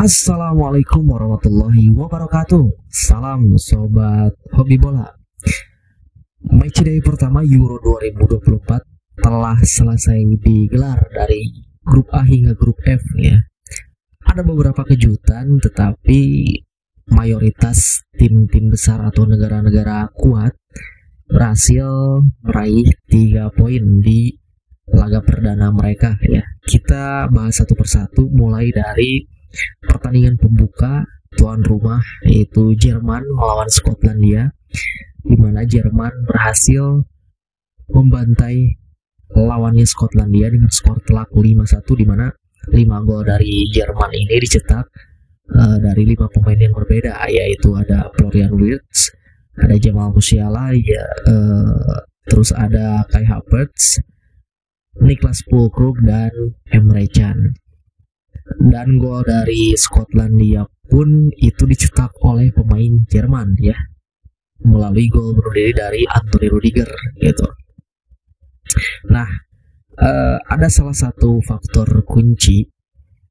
Assalamualaikum warahmatullahi wabarakatuh. Salam sobat hobi bola. Matchday pertama Euro 2024 telah selesai digelar dari grup A hingga grup F ya. Ada beberapa kejutan, tetapi mayoritas tim-tim besar atau negara-negara kuat berhasil meraih 3 poin di laga perdana mereka ya. Kita bahas satu persatu, mulai dari pertandingan pembuka tuan rumah yaitu Jerman melawan Skotlandia, di mana Jerman berhasil membantai lawannya Skotlandia dengan skor telak 5-1, di mana 5 gol dari Jerman ini dicetak dari 5 pemain yang berbeda, yaitu ada Florian Wirtz, ada Jamal Musiala ya, terus ada Kai Havertz, Niklas Füllkrug dan Emre Can. Dan gol dari Skotlandia pun itu dicetak oleh pemain Jerman ya, melalui gol bunuh diri dari Anthony Rudiger gitu. Nah, ada salah satu faktor kunci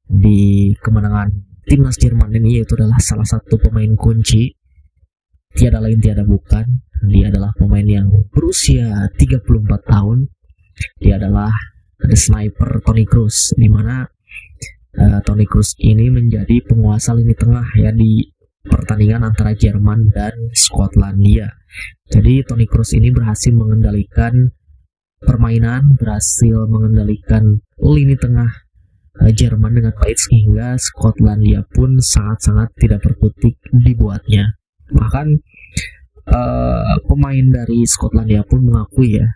di kemenangan timnas Jerman ini, yaitu adalah salah satu pemain kunci, tiada lain tiada bukan, dia adalah pemain yang berusia 34 tahun. Dia adalah the sniper Toni Kroos, di mana Toni Kroos ini menjadi penguasa lini tengah ya di pertandingan antara Jerman dan Skotlandia. Jadi Toni Kroos ini berhasil mengendalikan permainan, berhasil mengendalikan lini tengah Jerman dengan baik, sehingga Skotlandia pun sangat-sangat tidak berkutik dibuatnya. Bahkan pemain dari Skotlandia pun mengakui ya,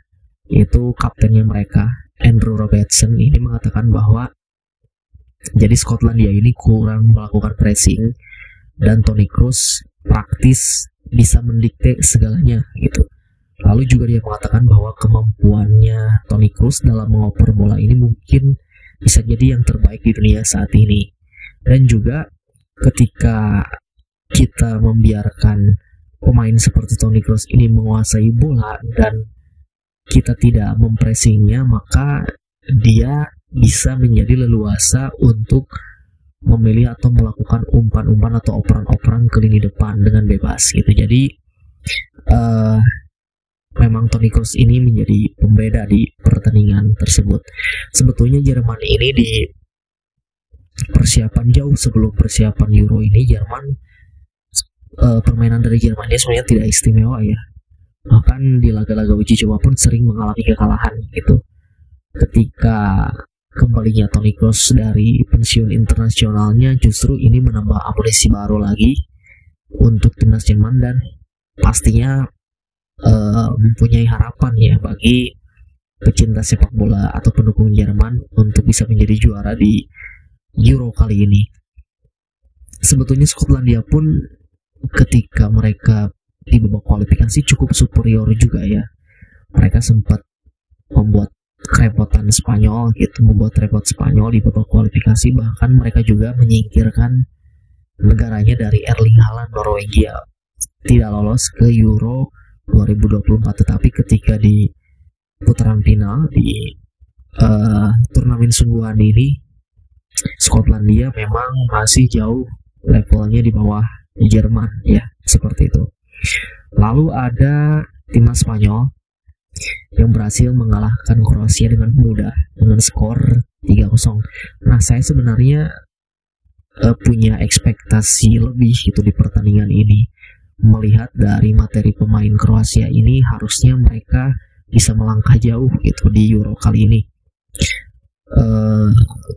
yaitu kaptennya mereka Andrew Robertson ini mengatakan bahwa jadi Skotlandia ini kurang melakukan pressing dan Toni Kroos praktis bisa mendikte segalanya gitu. Lalu juga dia mengatakan bahwa kemampuannya Toni Kroos dalam mengoper bola ini mungkin bisa jadi yang terbaik di dunia saat ini. Dan juga ketika kita membiarkan pemain seperti Toni Kroos ini menguasai bola dan kita tidak mempressingnya, maka dia bisa menjadi leluasa untuk memilih atau melakukan umpan-umpan atau operan-operan ke lini depan dengan bebas gitu. Jadi memang Toni Kroos ini menjadi pembeda di pertandingan tersebut. Sebetulnya Jerman ini di persiapan jauh sebelum persiapan Euro ini, Jerman permainan dari Jerman ini sebenarnya tidak istimewa ya. Bahkan di laga-laga uji coba pun sering mengalami kekalahan gitu. Ketika kembalinya Toni Kroos dari pensiun internasionalnya, justru ini menambah amunisi baru lagi untuk timnas Jerman, dan pastinya mempunyai harapan ya bagi pecinta sepak bola atau pendukung Jerman untuk bisa menjadi juara di Euro kali ini. Sebetulnya Skotlandia pun ketika mereka di babak kualifikasi cukup superior juga ya. Mereka sempat membuat kerepotan Spanyol gitu, membuat repot Spanyol di babak kualifikasi. Bahkan mereka juga menyingkirkan negaranya dari Erling Haaland Norwegia, tidak lolos ke Euro 2024. Tetapi ketika di putaran final di turnamen sungguhan ini, Skotlandia memang masih jauh levelnya di bawah Jerman ya, seperti itu. Lalu ada timnas Spanyol yang berhasil mengalahkan Kroasia dengan mudah dengan skor 3-0. Nah, saya sebenarnya punya ekspektasi lebih gitu di pertandingan ini. Melihat dari materi pemain Kroasia ini, harusnya mereka bisa melangkah jauh gitu di Euro kali ini.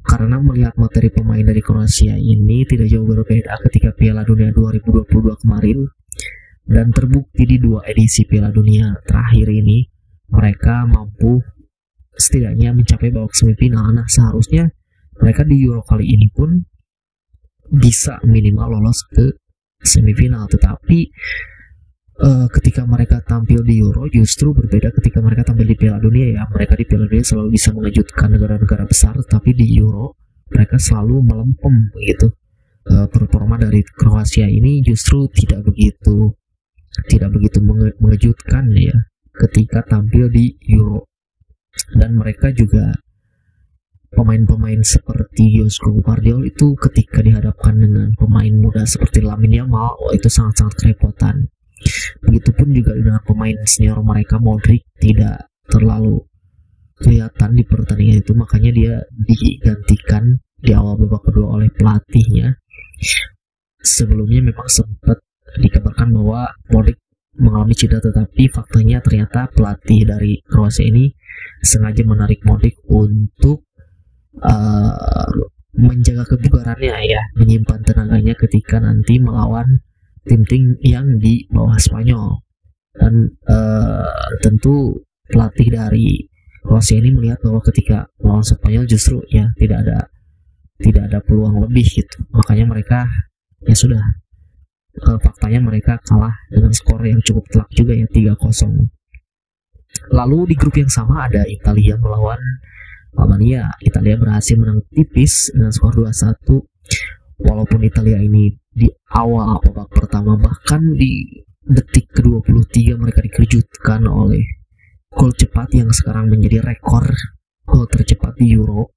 Karena melihat materi pemain dari Kroasia ini tidak jauh berbeda ketika Piala Dunia 2022 kemarin, dan terbukti di 2 edisi Piala Dunia terakhir ini mereka mampu setidaknya mencapai babak semifinal. Nah, seharusnya mereka di Euro kali ini pun bisa minimal lolos ke semifinal. Tetapi ketika mereka tampil di Euro justru berbeda ketika mereka tampil di Piala Dunia ya. Mereka di Piala Dunia selalu bisa mengejutkan negara-negara besar, tapi di Euro mereka selalu melempem gitu. Performa dari Kroasia ini justru tidak begitu mengejutkan ya ketika tampil di Euro. Dan mereka juga pemain-pemain seperti Josko Gvardiol itu ketika dihadapkan dengan pemain muda seperti Lamine Yamal, itu sangat-sangat kerepotan. Begitupun juga dengan pemain senior mereka, Modric tidak terlalu kelihatan di pertandingan itu, makanya dia digantikan di awal babak kedua oleh pelatihnya. Sebelumnya memang sempat dikabarkan bahwa Modric mengalami cedera, tetapi faktanya ternyata pelatih dari Kroasia ini sengaja menarik Modric untuk menjaga kebugarannya ya, menyimpan tenaganya ketika nanti melawan tim-tim yang di bawah Spanyol. Dan tentu pelatih dari Kroasia ini melihat bahwa ketika melawan Spanyol justru ya tidak ada peluang lebih gitu, makanya mereka ya sudah, faktanya mereka kalah dengan skor yang cukup telak juga ya, 3-0. Lalu di grup yang sama ada Italia melawan Albania. Italia berhasil menang tipis dengan skor 2-1. Walaupun Italia ini di awal babak pertama, bahkan di detik ke-23 mereka dikejutkan oleh gol cepat yang sekarang menjadi rekor gol tercepat di Euro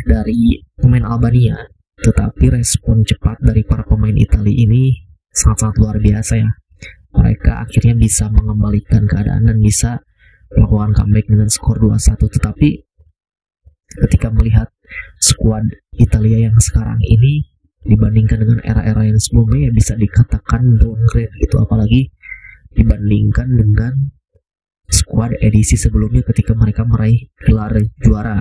dari pemain Albania. Tetapi respon cepat dari para pemain Italia ini sangat-sangat luar biasa ya. Mereka akhirnya bisa mengembalikan keadaan dan bisa melakukan comeback dengan skor 2-1. Tetapi ketika melihat skuad Italia yang sekarang ini dibandingkan dengan era-era yang sebelumnya, ya bisa dikatakan downgrade gitu, apalagi dibandingkan dengan skuad edisi sebelumnya ketika mereka meraih gelar juara.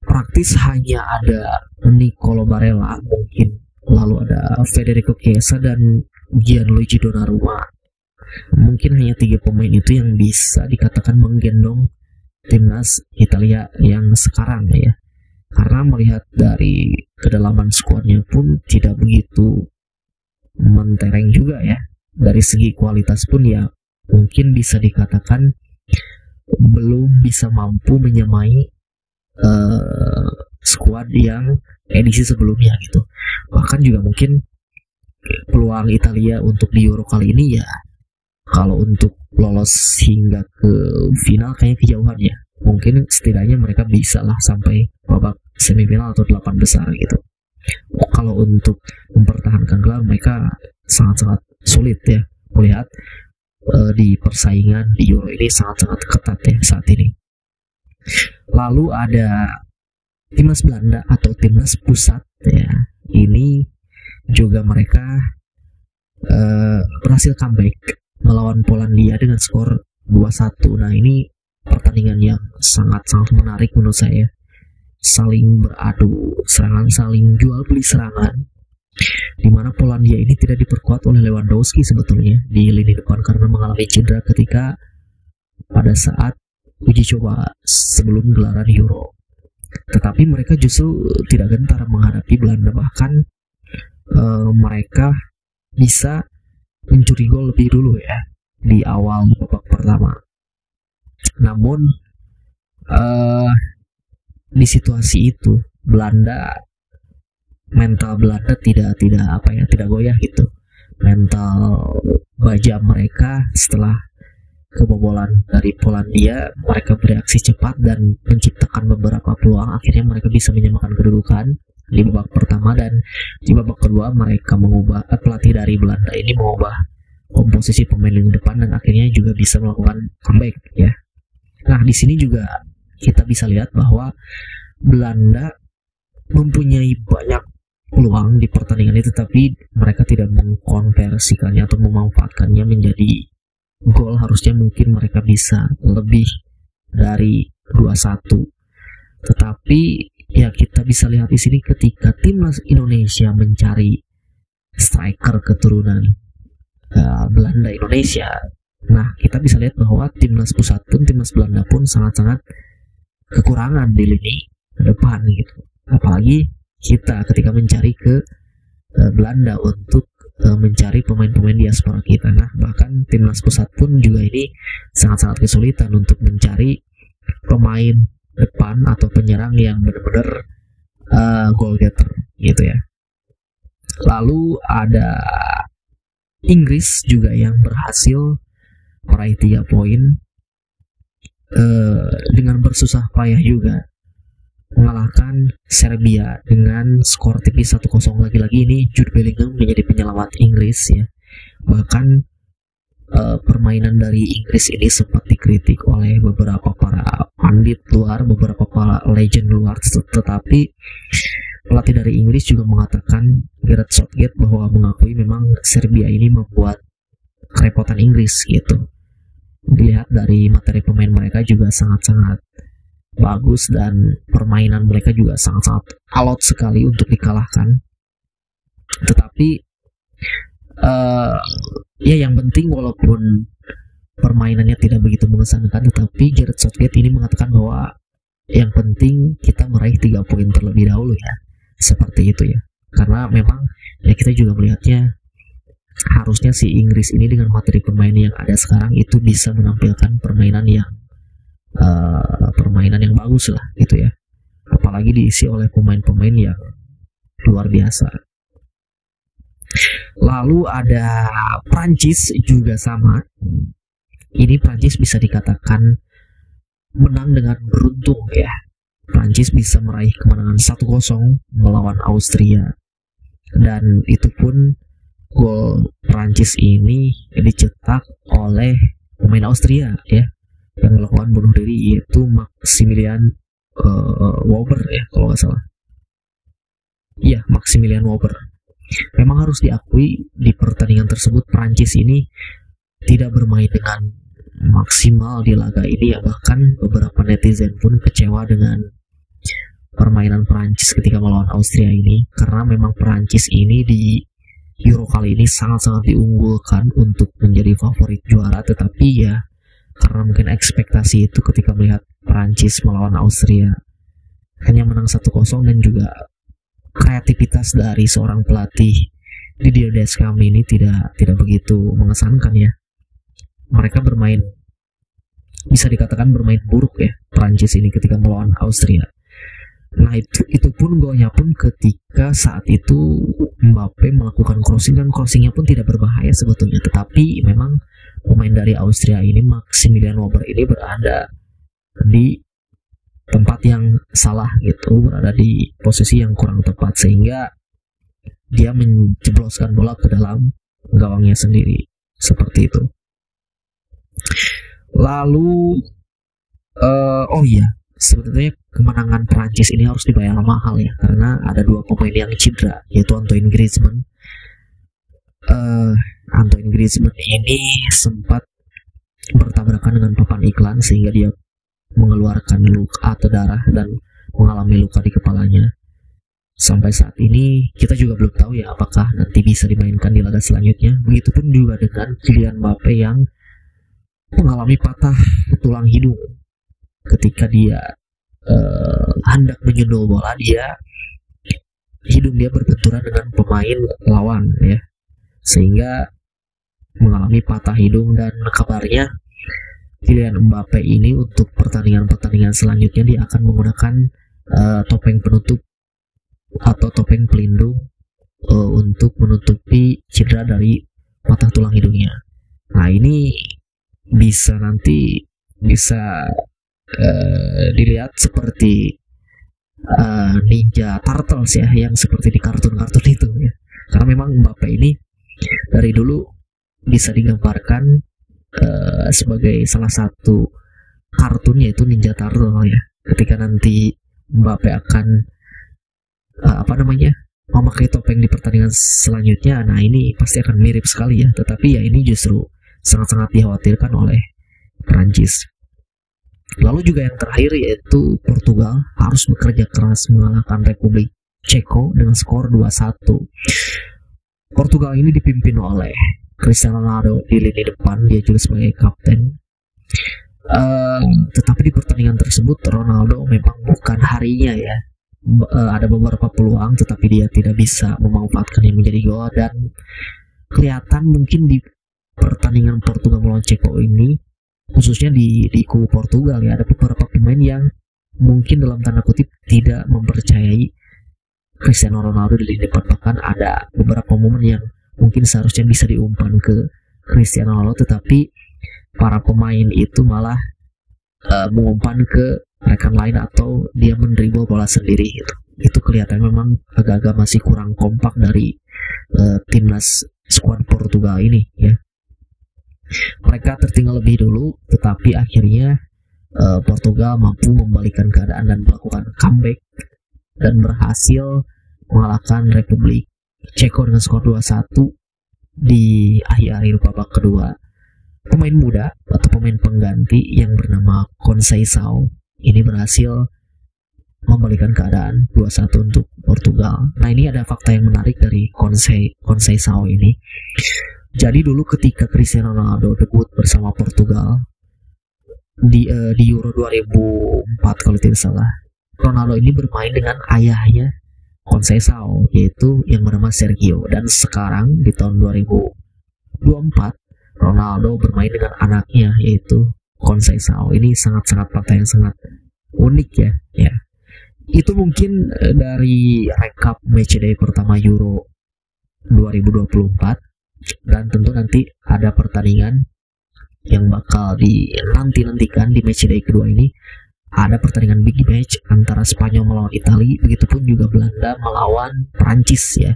Praktis hanya ada Nicolo Barella mungkin, lalu ada Federico Chiesa dan Gianluigi Donnarumma. Mungkin hanya 3 pemain itu yang bisa dikatakan menggendong timnas Italia yang sekarang ya. Karena melihat dari kedalaman skuadnya pun tidak begitu mentereng juga ya. Dari segi kualitas pun ya mungkin bisa dikatakan belum bisa mampu menyamai skuad yang edisi sebelumnya gitu. Bahkan juga mungkin peluang Italia untuk di Euro kali ini ya, kalau untuk lolos hingga ke final kayaknya kejauhan ya. Mungkin setidaknya mereka bisa lah sampai babak semifinal atau 8 besar gitu. Kalau untuk mempertahankan gelar mereka sangat-sangat sulit ya. Melihat di persaingan di Euro ini sangat-sangat ketat ya saat ini. Lalu ada timnas Belanda atau timnas pusat ya. Ini juga mereka berhasil comeback melawan Polandia dengan skor 2-1. Nah, ini pertandingan yang sangat-sangat menarik menurut saya. Saling beradu serangan, saling jual beli serangan, di mana Polandia ini tidak diperkuat oleh Lewandowski sebetulnya di lini depan karena mengalami cedera ketika pada saat uji coba sebelum gelaran Euro. Tetapi mereka justru tidak gentar menghadapi Belanda, bahkan mereka bisa mencuri gol lebih dulu ya di awal babak pertama. Namun di situasi itu mental Belanda tidak goyah gitu. Mental baja mereka setelah kebobolan dari Polandia, mereka bereaksi cepat dan menciptakan beberapa peluang. Akhirnya mereka bisa menyamakan kedudukan di babak pertama, dan di babak kedua mereka pelatih dari Belanda ini mengubah komposisi pemain lini depan dan akhirnya juga bisa melakukan comeback ya. Nah, di sini juga kita bisa lihat bahwa Belanda mempunyai banyak peluang di pertandingan itu, tapi mereka tidak mengkonversikannya atau memanfaatkannya menjadi gol. Harusnya mungkin mereka bisa lebih dari 2-1. Tetapi ya kita bisa lihat di sini ketika timnas Indonesia mencari striker keturunan Belanda Indonesia. Nah, kita bisa lihat bahwa timnas pusat pun, timnas Belanda pun sangat-sangat kekurangan di lini depan gitu. Apalagi kita ketika mencari ke Belanda untuk mencari pemain-pemain diaspora kita. Nah, bahkan timnas pusat pun juga ini sangat-sangat kesulitan untuk mencari pemain depan atau penyerang yang benar-benar goal getter gitu ya. Lalu ada Inggris juga yang berhasil meraih 3 poin dengan bersusah payah juga mengalahkan Serbia dengan skor tipis 1-0. Lagi-lagi ini Jude Bellingham menjadi penyelamat Inggris ya. Bahkan permainan dari Inggris ini sempat dikritik oleh beberapa para pandit luar, beberapa para legend luar, tetapi pelatih dari Inggris juga mengatakan, Gareth Southgate, bahwa mengakui memang Serbia ini membuat kerepotan Inggris gitu. Dilihat dari materi pemain mereka juga sangat-sangat bagus dan permainan mereka juga sangat-sangat alot sekali untuk dikalahkan. Tetapi ya yang penting walaupun permainannya tidak begitu mengesankan, tetapi Gareth Southgate ini mengatakan bahwa yang penting kita meraih 3 poin terlebih dahulu ya. Seperti itu ya. Karena memang ya kita juga melihatnya harusnya si Inggris ini dengan materi pemain yang ada sekarang itu bisa menampilkan permainan yang bagus lah gitu ya, apalagi diisi oleh pemain-pemain yang luar biasa. Lalu ada Prancis juga sama. Ini Prancis bisa dikatakan menang dengan beruntung ya. Prancis bisa meraih kemenangan 1-0 melawan Austria, dan itu pun gol Prancis ini dicetak oleh pemain Austria ya, yang melakukan bunuh diri, yaitu Maximilian Wöber ya kalau nggak salah. Iya, Maximilian Wöber. Memang harus diakui di pertandingan tersebut Prancis ini tidak bermain dengan maksimal di laga ini ya, bahkan beberapa netizen pun kecewa dengan permainan Prancis ketika melawan Austria ini, karena memang Prancis ini di Euro kali ini sangat-sangat diunggulkan untuk menjadi favorit juara, tetapi ya karena mungkin ekspektasi itu ketika melihat Prancis melawan Austria hanya menang 1-0, dan juga kreativitas dari seorang pelatih Didier Deschamps ini tidak begitu mengesankan ya. Mereka bermain, bisa dikatakan bermain buruk ya Prancis ini ketika melawan Austria. Nah itu pun golnya pun ketika saat itu Mbappe melakukan crossing, dan crossingnya pun tidak berbahaya sebetulnya, tetapi memang pemain dari Austria ini, Maximilian Wöber ini, berada di tempat yang salah gitu, berada di posisi yang kurang tepat, sehingga dia menjebloskan bola ke dalam gawangnya sendiri seperti itu. Lalu oh iya, sebenarnya kemenangan Prancis ini harus dibayar mahal ya, karena ada 2 pemain yang cedera, yaitu Antoine Griezmann. Antoine Griezmann ini sempat bertabrakan dengan papan iklan sehingga dia mengeluarkan luka atau darah dan mengalami luka di kepalanya. Sampai saat ini kita juga belum tahu ya apakah nanti bisa dimainkan di laga selanjutnya. Begitupun juga dengan Kylian Mbappe yang mengalami patah tulang hidung ketika dia hendak menyundul bola, hidung dia berbenturan dengan pemain lawan ya, sehingga mengalami patah hidung. Dan kabarnya Kylian Mbappe ini untuk pertandingan selanjutnya dia akan menggunakan topeng penutup atau topeng pelindung untuk menutupi cedera dari patah tulang hidungnya. Nah ini bisa dilihat seperti Ninja Turtles ya, yang seperti di kartun-kartun itu ya. Karena memang Mbappe ini dari dulu bisa digambarkan sebagai salah satu kartun, yaitu Ninja Turtle ya. Ketika nanti Mbappe akan memakai topeng di pertandingan selanjutnya, nah ini pasti akan mirip sekali ya. Tetapi ya ini justru sangat-sangat dikhawatirkan oleh Prancis. Lalu juga yang terakhir yaitu Portugal harus bekerja keras mengalahkan Republik Ceko dengan skor 2-1. Portugal ini dipimpin oleh Cristiano Ronaldo di lini depan, dia juga sebagai kapten. Tetapi di pertandingan tersebut Ronaldo memang bukan harinya ya. Ada beberapa peluang tetapi dia tidak bisa memanfaatkan yang menjadi gol, dan kelihatan mungkin di pertandingan Portugal melawan Ceko ini, khususnya di kubu Portugal ya, ada beberapa pemain yang mungkin dalam tanda kutip tidak mempercayai Cristiano Ronaldo di lini depan. Bahkan ada beberapa momen yang mungkin seharusnya bisa diumpan ke Cristiano Ronaldo, tetapi para pemain itu malah mengumpan ke rekan lain atau dia mendribble bola sendiri gitu. Itu kelihatan memang agak-agak masih kurang kompak dari timnas skuad Portugal ini ya. Mereka tertinggal lebih dulu, tetapi akhirnya Portugal mampu membalikan keadaan dan melakukan comeback dan berhasil mengalahkan Republik Ceko dengan skor 2-1 di akhir-akhir babak kedua. Pemain muda atau pemain pengganti yang bernama Conceição ini berhasil membalikan keadaan 2-1 untuk Portugal. Nah, ini ada fakta yang menarik dari Conceição ini. Jadi dulu ketika Cristiano Ronaldo debut bersama Portugal di Euro 2004 kalau tidak salah, Ronaldo ini bermain dengan ayahnya Conceição, yaitu yang bernama Sergio. Dan sekarang di tahun 2024 Ronaldo bermain dengan anaknya, yaitu Conceição. Ini sangat-sangat fakta yang sangat unik ya. Itu mungkin dari rekap matchday pertama Euro 2024. Dan tentu nanti ada pertandingan yang bakal dinantikan di matchday kedua ini. Ada pertandingan big match antara Spanyol melawan Italia, begitupun juga Belanda melawan Prancis ya.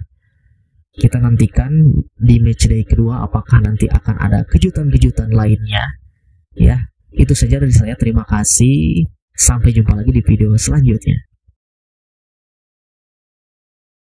Kita nantikan di matchday kedua apakah nanti akan ada kejutan-kejutan lainnya ya. Itu saja dari saya, terima kasih, sampai jumpa lagi di video selanjutnya.